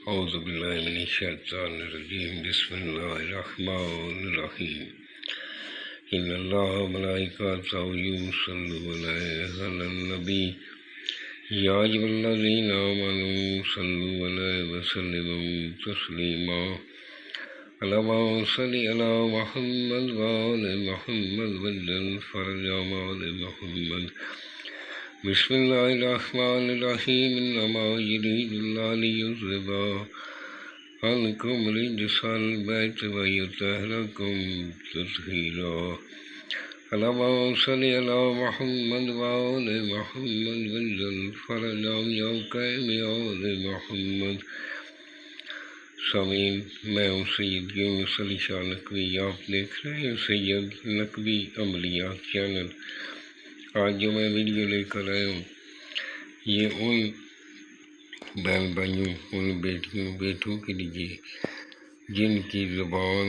اعوذ باللہ من الشیطان الرجیم بسم اللہ الرحمن الرحیم ان اللہ ملائکتہ یصلون علی النبی یا ایھا الذین آمنوا صلوا علیہ وسلموا تسلیما اللہم صل علی محمد وآل محمد وعجل فرج آل محمد بسم اللہ الرحمن الرحیم انما یرید اللہ لیذہب عنکم رجس البیت ویطہرکم تطہیرا اللہم صل علی محمد وآل محمد وعجل فرج آل محمد۔ سامعین، میں ہوں سید یونس علی شاہ نقوی، آپ دیکھ رہے ہیں سید نقوی عملیات چینل۔ آج جو میں ویڈیو لے کر آیا ہوں یہ ان بہن بھائیوں، ان بیٹوں کے لیے جن کی زبان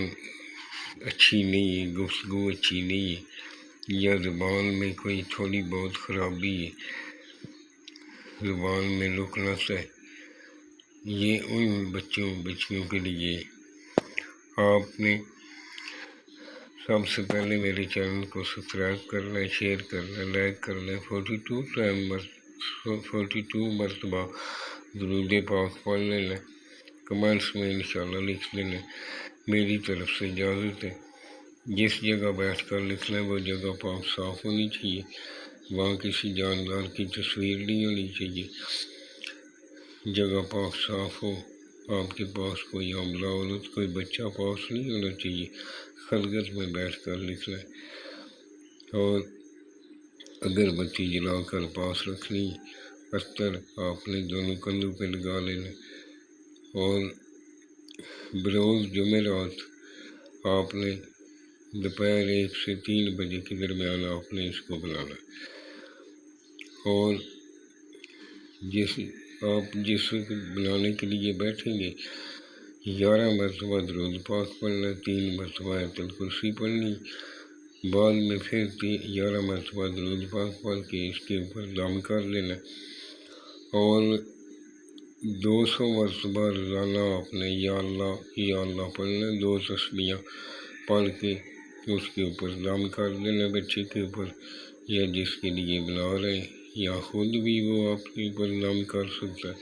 اچھی نہیں ہے، گفتگو اچھی نہیں ہے، یا زبان میں کوئی تھوڑی بہت خرابی ہے، زبان میں لکنت ہے، یہ ان بچیوں کے لیے آپ نے سب سے پہلے میرے چینل کو سبسکرائب کر لیں، شیئر کر لیں، لائک کر لیں، 42 مرتبہ درود پاک پڑھ لیں، کمنٹس میں انشاءاللہ لکھ لیں۔ میری طرف سے اجازت ہے، جس جگہ بیٹھ کر لکھ لیں وہ جگہ پاک صاف ہونی چاہیے، وہاں کسی جاندار کی تصویر نہیں ہونی چاہیے، جگہ پاک صاف ہو، آپ کے پاس کوئی حاملہ عورت، کوئی بچہ پاس نہیں ہونا چاہیے، خلوت میں بیٹھ کر لکھ لیں، اور اگر بتی جلا کر پاس رکھنی، عطر آپ نے دونوں کندھوں پہ لگا لینا، اور بروز جمعرات آپ نے دوپہر 1 سے 3 بجے کے درمیان آپ نے اس کو بنانا، اور آپ جس وقت بنانے کے لیے بیٹھیں گے 11 مرتبہ درود پاک پڑھنا، 3 مرتبہ آیت الکرسی پڑھنی، بعد میں پھر 11 مرتبہ درود پاک پڑھ کے اس کے اوپر دم کر لینا، اور 200 مرتبہ روزانہ آپ نے یا اللہ پڑھنا، 2 تسبیحاں پڑھ کے اس کے اوپر دم کر دینا، بچے کے اوپر یا جس کے لیے بنا رہے ہیں، یا خود بھی وہ آپ کے اوپر دم کر سکتا ہے۔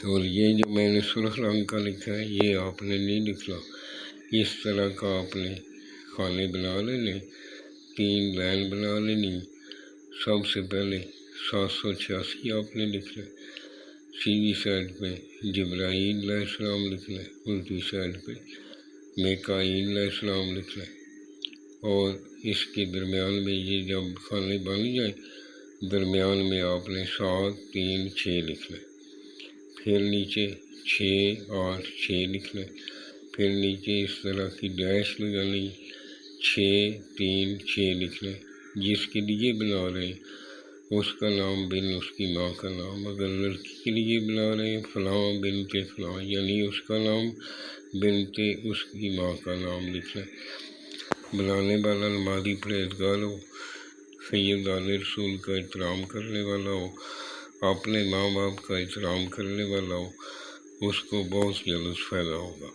اور یہ جو میں نے سرخ رنگ کا لکھا ہے یہ آپ نے نہیں لکھنا، اس طرح کا آپ نے کھانے بنا لینے، 3 لائن بنا لینی۔ سب سے پہلے 786 آپ نے لکھنا، سیدھی سائڈ پہ جبرائیل علیہ السلام لکھنا، الٹی سائڈ پہ میکائیل علیہ السلام لکھنا، اور اس کے درمیان میں یہ جب کھانے بن جائیں درمیان میں آپ نے 7 3 6 لکھنا، پھر نیچے 6 8 6 لکھنا، پھر نیچے اس طرح کی ڈیش لگانی، 6 3 6 لکھنا، جس کے لیے بنا رہے ہیں اس کا نام بن اس کی ماں کا نام، اگر لڑکی کے لیے بنا رہے ہیں فلاں بنت فلاں، یعنی اس کا نام بنت اس کی ماں کا نام لکھنا۔ بنانے والا نمازی پرہیزگار ہو، سیدان رسول کا احترام کرنے والا ہو، اپنے ماں باپ کا احترام کرنے والا ہو، اس کو بہت جلد فائدہ ہوگا۔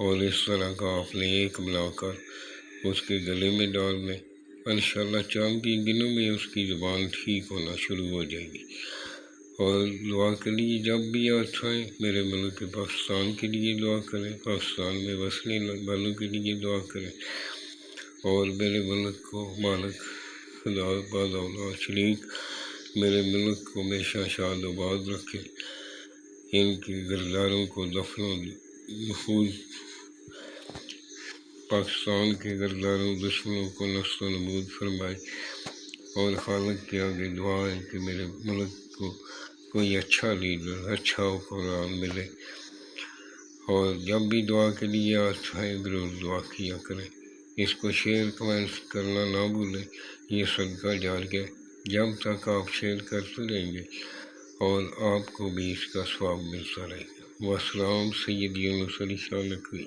اور اس طرح کا آپ نے ایک بنا کر اس کے گلے میں ڈال دیں، انشاءاللہ چند ہی دنوں میں اس کی زبان ٹھیک ہونا شروع ہو جائے گی۔ اور دعا کے لیے جب بھی آپ آئیں میرے ملک پاکستان کے لیے دعا کریں، پاکستان میں بسنے والوں کے لیے دعا کریں، اور میرے ملک کو مالک خدا باد اولاد شریک میرے ملک کو ہمیشہ شاد و آباد رکھے، ان کے گھرداروں کو دفن و نفوذ، پاکستان کے گھرداروں دشمنوں کو نست و نبود فرمائے، اور خالق کے آگے دعا ہے کہ میرے ملک کو کوئی اچھا لیڈر، اچھا حکمران ملے۔ اور جب بھی دعا کے لیے آئیں ضرور دعا کیا کریں، اس کو شیئر کمنٹس کرنا نہ بھولیں، یہ صدقہ جاریہ جب تک آپ شیئر کرتے رہیں گے اور آپ کو بھی اس کا ثواب ملتا رہے گا۔ والسلام، سید یونس علی شاہ نقوی۔